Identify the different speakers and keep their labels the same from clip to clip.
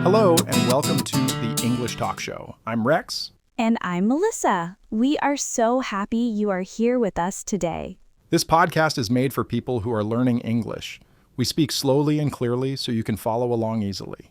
Speaker 1: Hello, and welcome to the English Talk Show. I'm Rex.
Speaker 2: And I'm Melissa. We are so happy you are here with us today.
Speaker 1: This podcast is made for people who are learning English. We speak slowly and clearly so you can follow along easily.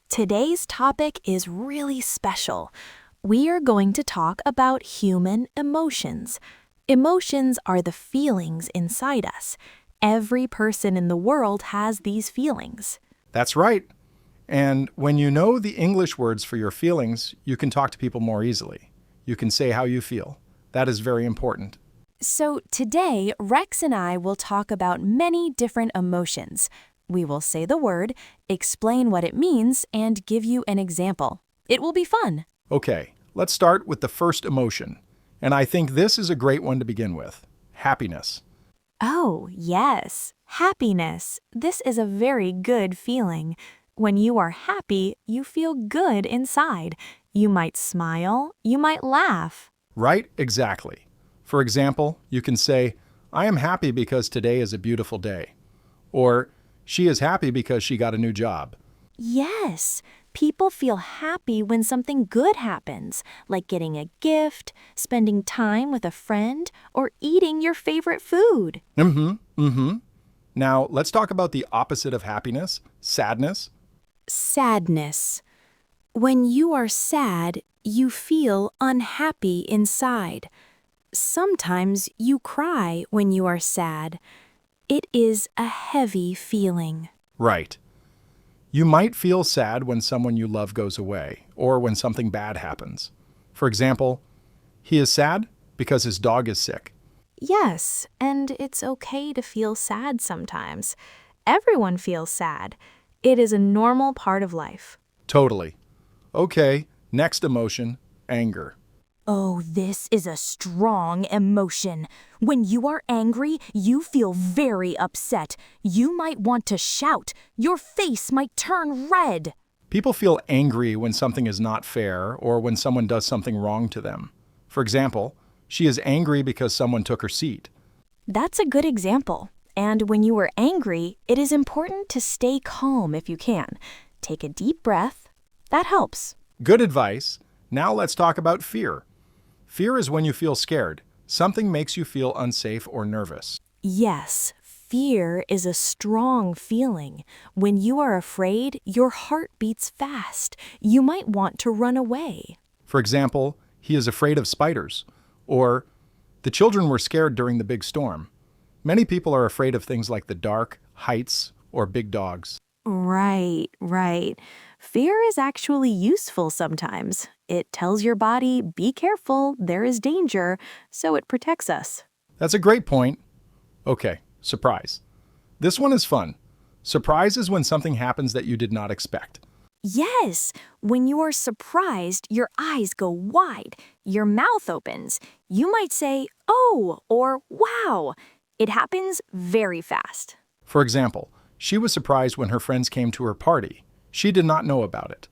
Speaker 2: Today's topic is really special. We are going to talk about human emotions. Emotions are the feelings inside us. Every person in the world has these feelings.
Speaker 1: That's right. And when you know the English words for your feelings, you can talk to people more easily. You can say how you feel. That is very important.
Speaker 2: So today, Rex and I will talk about many different emotions. We will say the word, explain what it means, and give you an example. It will be fun.
Speaker 1: Okay, let's start with the first emotion. And I think this is a great one to begin with. Happiness.
Speaker 2: Oh, yes. Happiness. This is a very good feeling. When you are happy, you feel good inside. You might smile, you might laugh.
Speaker 1: Right? Exactly. For example, you can say, I am happy because today is a beautiful day. Or, she is happy because she got a new job.
Speaker 2: Yes, people feel happy when something good happens, like getting a gift, spending time with a friend, or eating your favorite food.
Speaker 1: Now, let's talk about the opposite of happiness, sadness.
Speaker 2: Sadness. When you are sad, you feel unhappy inside. Sometimes you cry when you are sad. It is a heavy feeling.
Speaker 1: Right. You might feel sad when someone you love goes away, or when something bad happens. For example, he is sad because his dog is sick.
Speaker 2: Yes, and it's okay to feel sad sometimes. Everyone feels sad. It is a normal part of life.
Speaker 1: Totally. Okay, next emotion, anger.
Speaker 2: Oh, this is a strong emotion. When you are angry, you feel very upset. You might want to shout. Your face might turn red.
Speaker 1: People feel angry when something is not fair or when someone does something wrong to them. For example, she is angry because someone took her seat.
Speaker 2: That's a good example. And when you are angry, it is important to stay calm if you can. Take a deep breath. That helps.
Speaker 1: Good advice. Now let's talk about fear. Fear is when you feel scared. Something makes you feel unsafe or nervous.
Speaker 2: Yes, fear is a strong feeling. When you are afraid, your heart beats fast. You might want to run away.
Speaker 1: For example, he is afraid of spiders. Or, the children were scared during the big storm. Many people are afraid of things like the dark, heights, or big dogs.
Speaker 2: Right. Fear is actually useful sometimes. It tells your body, be careful, there is danger, so it protects us.
Speaker 1: That's a great point. Okay, surprise. This one is fun. Surprise is when something happens that you did not expect.
Speaker 2: Yes, when you are surprised, your eyes go wide, your mouth opens. You might say, oh, or wow. It happens very fast.
Speaker 1: For example, she was surprised when her friends came to her party. She did not know about it.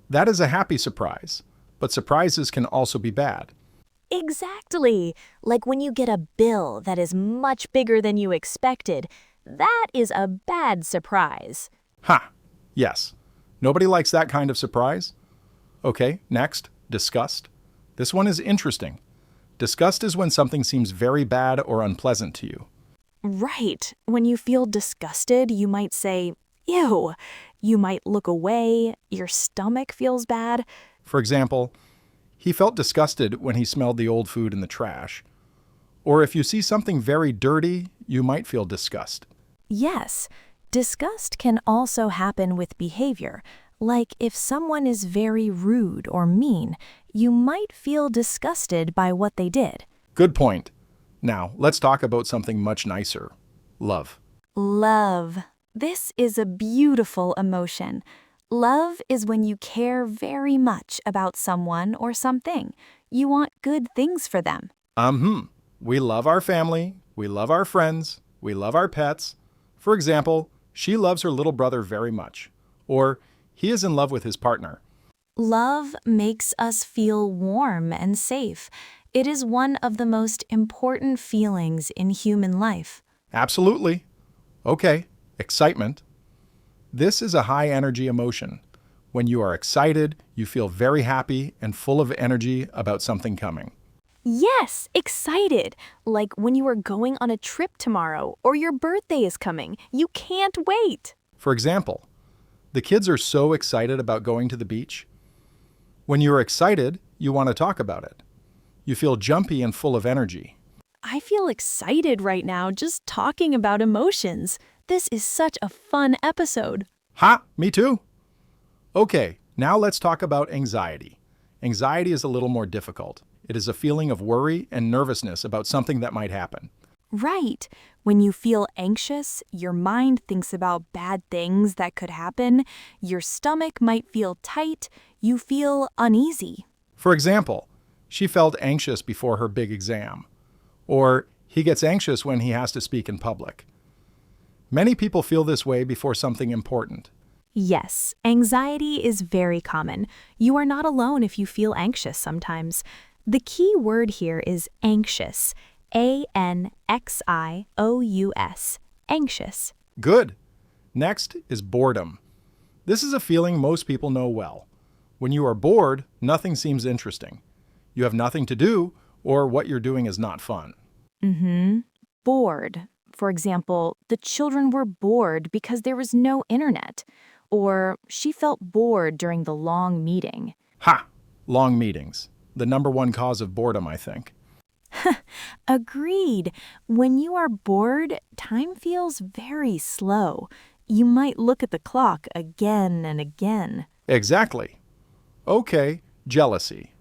Speaker 1: That is a happy surprise, but surprises can also be bad.
Speaker 2: Exactly. Like when you get a bill that is much bigger than you expected. That is a bad surprise.
Speaker 1: Ha! Yes. Nobody likes that kind of surprise. Okay, next, disgust. This one is interesting. Disgust is when something seems very bad or unpleasant to you.
Speaker 2: Right. When you feel disgusted, you might say, ew. You might look away. Your stomach feels bad.
Speaker 1: For example, he felt disgusted when he smelled the old food in the trash. Or if you see something very dirty, you might feel disgust.
Speaker 2: Yes. Disgust can also happen with behavior. Like if someone is very rude or mean, you might feel disgusted by what they did.
Speaker 1: Good point. Now, let's talk about something much nicer. Love.
Speaker 2: Love. This is a beautiful emotion. Love is when you care very much about someone or something. You want good things for them.
Speaker 1: We love our family. We love our friends. We love our pets. For example, she loves her little brother very much. Or, he is in love with his partner.
Speaker 2: Love makes us feel warm and safe. It is one of the most important feelings in human life.
Speaker 1: Absolutely. Okay, excitement. This is a high-energy emotion. When you are excited, you feel very happy and full of energy about something coming.
Speaker 2: Yes, excited. Like when you are going on a trip tomorrow or your birthday is coming. You can't wait.
Speaker 1: For example, the kids are so excited about going to the beach. When you are excited, you want to talk about it. You feel jumpy and full of energy.
Speaker 2: I feel excited right now just talking about emotions. This is such a fun episode.
Speaker 1: Ha, me too. Okay, now let's talk about anxiety. Anxiety is a little more difficult. It is a feeling of worry and nervousness about something that might happen.
Speaker 2: Right. When you feel anxious, your mind thinks about bad things that could happen. Your stomach might feel tight. You feel uneasy.
Speaker 1: For example, she felt anxious before her big exam. Or he gets anxious when he has to speak in public. Many people feel this way before something important.
Speaker 2: Yes, anxiety is very common. You are not alone if you feel anxious sometimes. The key word here is anxious. A-N-X-I-O-U-S. Anxious.
Speaker 1: Good. Next is boredom. This is a feeling most people know well. When you are bored, nothing seems interesting. You have nothing to do, or what you're doing is not fun.
Speaker 2: Bored. For example, the children were bored because there was no internet. Or she felt bored during the long meeting.
Speaker 1: Ha! Long meetings. The number one cause of boredom, I think.
Speaker 2: Agreed. When you are bored, time feels very slow. You might look at the clock again and again.
Speaker 1: Exactly. Okay, jealousy.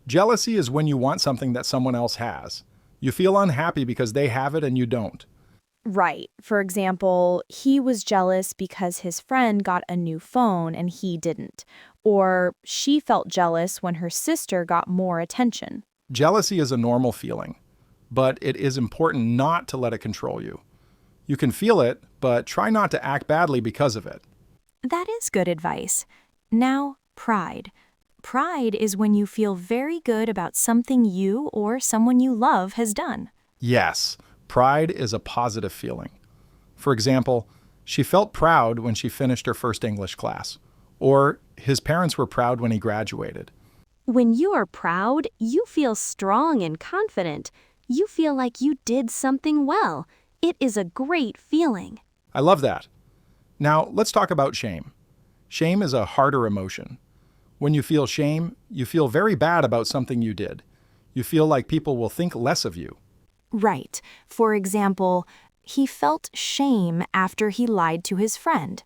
Speaker 1: Jealousy is when you want something that someone else has. You feel unhappy because they have it and you don't.
Speaker 2: Right. For example, he was jealous because his friend got a new phone and he didn't. Or she felt jealous when her sister got more attention.
Speaker 1: Jealousy is a normal feeling, but it is important not to let it control you. You can feel it, but try not to act badly because of it.
Speaker 2: That is good advice. Now, pride. Pride is when you feel very good about something you or someone you love has done.
Speaker 1: Yes, pride is a positive feeling. For example, she felt proud when she finished her first English class, or his parents were proud when he graduated.
Speaker 3: When you are proud, you feel strong and confident. You feel like you did something well. It is a great feeling.
Speaker 1: I love that. Now, let's talk about shame. Shame is a harder emotion. When you feel shame, you feel very bad about something you did. You feel like people will think less of you.
Speaker 2: Right. For example, he felt shame after he lied to his friend.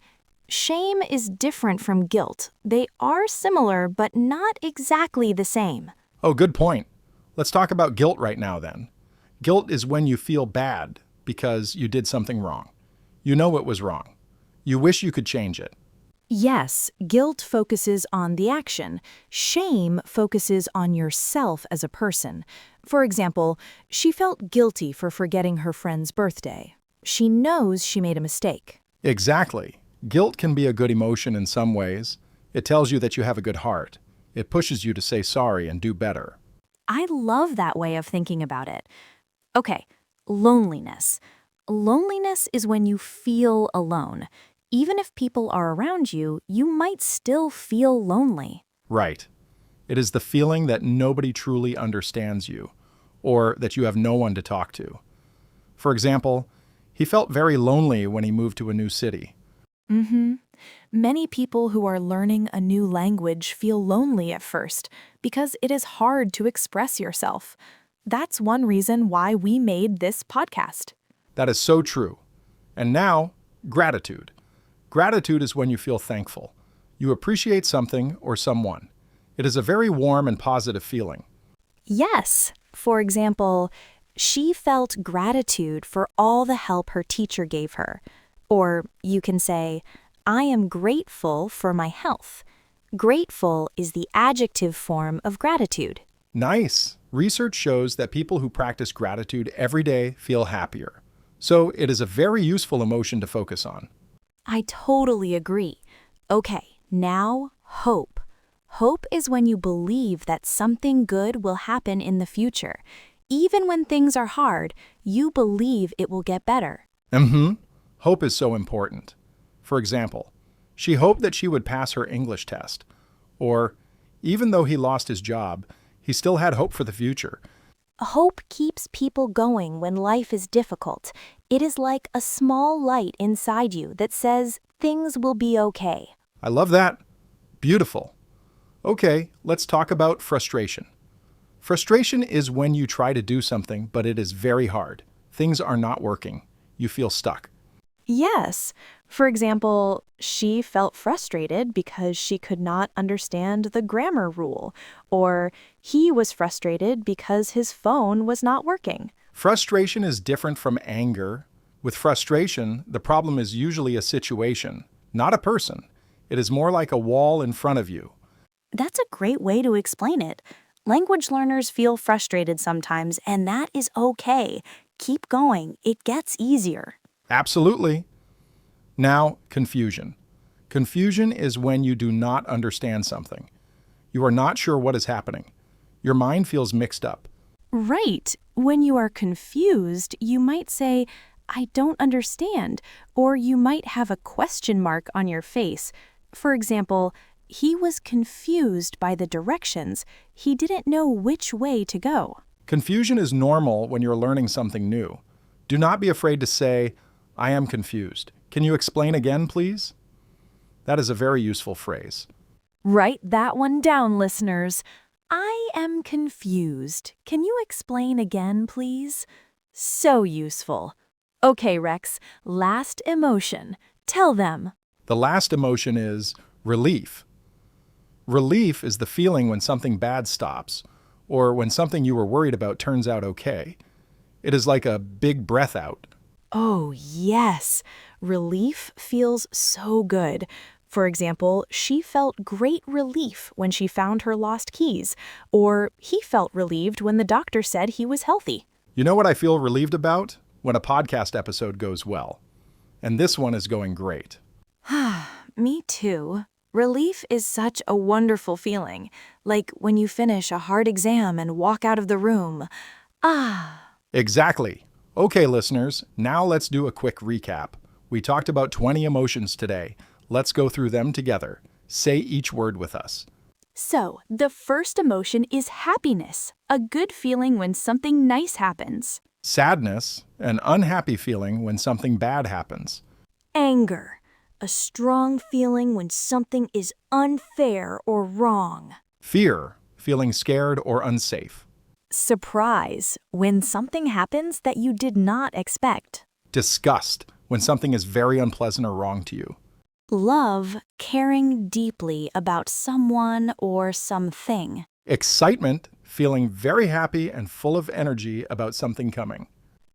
Speaker 2: Shame is different from guilt. They are similar, but not exactly the same.
Speaker 1: Oh, good point. Let's talk about guilt right now then. Guilt is when you feel bad because you did something wrong. You know it was wrong. You wish you could change it.
Speaker 2: Yes, guilt focuses on the action. Shame focuses on yourself as a person. For example, she felt guilty for forgetting her friend's birthday. She knows she made a mistake.
Speaker 1: Exactly. Guilt can be a good emotion in some ways. It tells you that you have a good heart. It pushes you to say sorry and do better.
Speaker 2: I love that way of thinking about it. Okay, loneliness. Loneliness is when you feel alone. Even if people are around you, you might still feel lonely.
Speaker 1: Right. It is the feeling that nobody truly understands you, or that you have no one to talk to. For example, he felt very lonely when he moved to a new city.
Speaker 2: Many people who are learning a new language feel lonely at first because it is hard to express yourself. That's one reason why we made this podcast.
Speaker 1: That is so true. And now, gratitude. Gratitude is when you feel thankful. You appreciate something or someone. It is a very warm and positive feeling.
Speaker 2: Yes. For example, she felt gratitude for all the help her teacher gave her. Or you can say, I am grateful for my health. Grateful is the adjective form of gratitude.
Speaker 1: Nice. Research shows that people who practice gratitude every day feel happier. So it is a very useful emotion to focus on.
Speaker 2: I totally agree. Okay, now hope. Hope is when you believe that something good will happen in the future. Even when things are hard, you believe it will get better.
Speaker 1: Hope is so important. For example, She hoped that she would pass her English test. Or, even though he lost his job, he still had hope for the future.
Speaker 2: Hope keeps people going when life is difficult. It is like a small light inside you that says things will be okay.
Speaker 1: I love that. Beautiful. Okay, let's talk about frustration. Frustration is when you try to do something, but it is very hard. Things are not working. You feel stuck.
Speaker 2: Yes. For example, she felt frustrated because she could not understand the grammar rule, or he was frustrated because his phone was not working.
Speaker 1: Frustration is different from anger. With frustration, the problem is usually a situation, not a person. It is more like a wall in front of you.
Speaker 2: That's a great way to explain it. Language learners feel frustrated sometimes, and that is okay. Keep going. It gets easier.
Speaker 1: Absolutely. Now, confusion. Confusion is when you do not understand something. You are not sure what is happening. Your mind feels mixed up.
Speaker 2: Right. When you are confused, you might say, I don't understand, or you might have a question mark on your face. For example, he was confused by the directions. He didn't know which way to go.
Speaker 1: Confusion is normal when you're learning something new. Do not be afraid to say, I am confused. Can you explain again, please? That is a very useful phrase.
Speaker 2: Write that one down, listeners. I am confused. Can you explain again, please? So useful. Okay, Rex, last emotion. Tell them.
Speaker 1: The last emotion is relief. Relief is the feeling when something bad stops, or when something you were worried about turns out okay. It is like a big breath out.
Speaker 2: Oh, yes. Relief feels so good. For example, she felt great relief when she found her lost keys, or he felt relieved when the doctor said he was healthy.
Speaker 1: You know what I feel relieved about? When a podcast episode goes well. And this one is going great.
Speaker 2: Me too. Relief is such a wonderful feeling, like when you finish a hard exam and walk out of the room.
Speaker 1: Exactly. Okay, listeners, now let's do a quick recap. We talked about 20 emotions today. Let's go through them together. Say each word with us.
Speaker 2: So, the first emotion is happiness, a good feeling when something nice happens.
Speaker 1: Sadness, an unhappy feeling when something bad happens.
Speaker 2: Anger, a strong feeling when something is unfair or wrong.
Speaker 1: Fear, feeling scared or unsafe.
Speaker 2: Surprise, when something happens that you did not expect.
Speaker 1: Disgust, when something is very unpleasant or wrong to you.
Speaker 2: Love, caring deeply about someone or something.
Speaker 1: Excitement, feeling very happy and full of energy about something coming.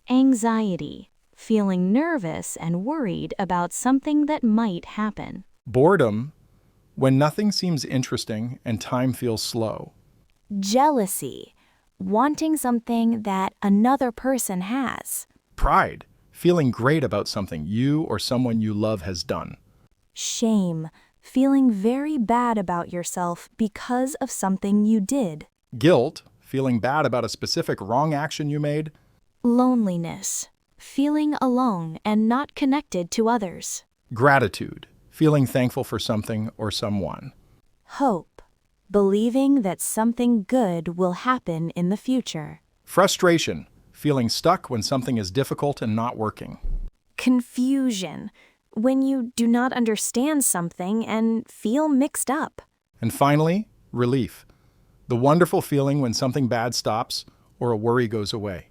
Speaker 3: Anxiety, feeling nervous and worried about something that might happen.
Speaker 1: Boredom, when nothing seems interesting and time feels slow.
Speaker 2: Jealousy, wanting something that another person has.
Speaker 1: Pride, feeling great about something you or someone you love has done.
Speaker 2: Shame, feeling very bad about yourself because of something you did.
Speaker 1: Guilt, feeling bad about a specific wrong action you made.
Speaker 2: Loneliness, feeling alone and not connected to others.
Speaker 1: Gratitude, feeling thankful for something or someone.
Speaker 2: Hope, believing that something good will happen in the future.
Speaker 1: Frustration, feeling stuck when something is difficult and not working.
Speaker 2: Confusion, when you do not understand something and feel mixed up.
Speaker 1: And finally, relief, the wonderful feeling when something bad stops or a worry goes away.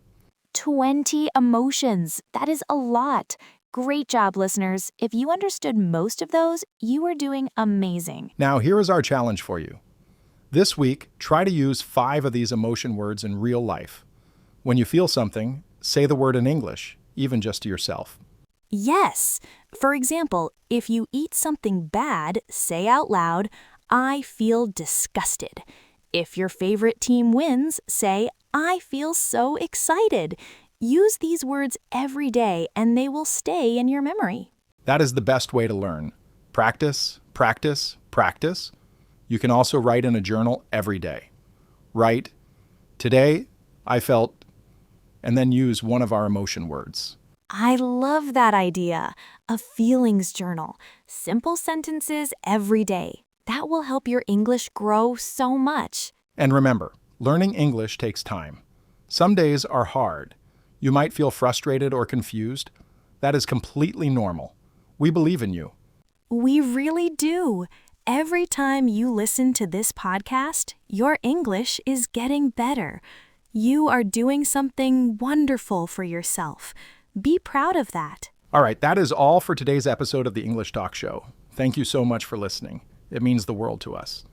Speaker 2: 20 emotions. That is a lot. Great job, listeners. If you understood most of those, you are doing amazing.
Speaker 1: Now, here is our challenge for you. This week, try to use 5 of these emotion words in real life. When you feel something, say the word in English, even just to yourself.
Speaker 2: Yes. For example, if you eat something bad, say out loud, I feel disgusted. If your favorite team wins, say, I feel so excited. Use these words every day and they will stay in your memory.
Speaker 1: That is the best way to learn. Practice, practice, practice. You can also write in a journal every day. Write, today I felt, and then use one of our emotion words.
Speaker 2: I love that idea. A feelings journal. Simple sentences every day. That will help your English grow so much.
Speaker 1: And remember, learning English takes time. Some days are hard. You might feel frustrated or confused. That is completely normal. We believe in you.
Speaker 2: We really do. Every time you listen to this podcast, your English is getting better. You are doing something wonderful for yourself. Be proud of that.
Speaker 1: All right, that is all for today's episode of the English Talk Show. Thank you so much for listening. It means the world to us.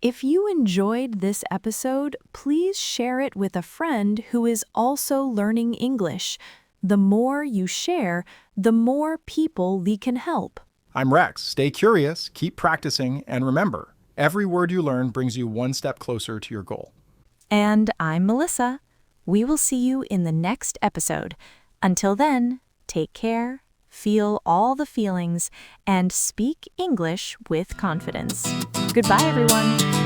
Speaker 2: If you enjoyed this episode, please share it with a friend who is also learning English. The more you share, the more people we can help.
Speaker 1: I'm Rex. Stay curious, keep practicing, and remember, every word you learn brings you one step closer to your goal.
Speaker 2: And I'm Melissa. We will see you in the next episode. Until then, take care, feel all the feelings, and speak English with confidence. Goodbye, everyone.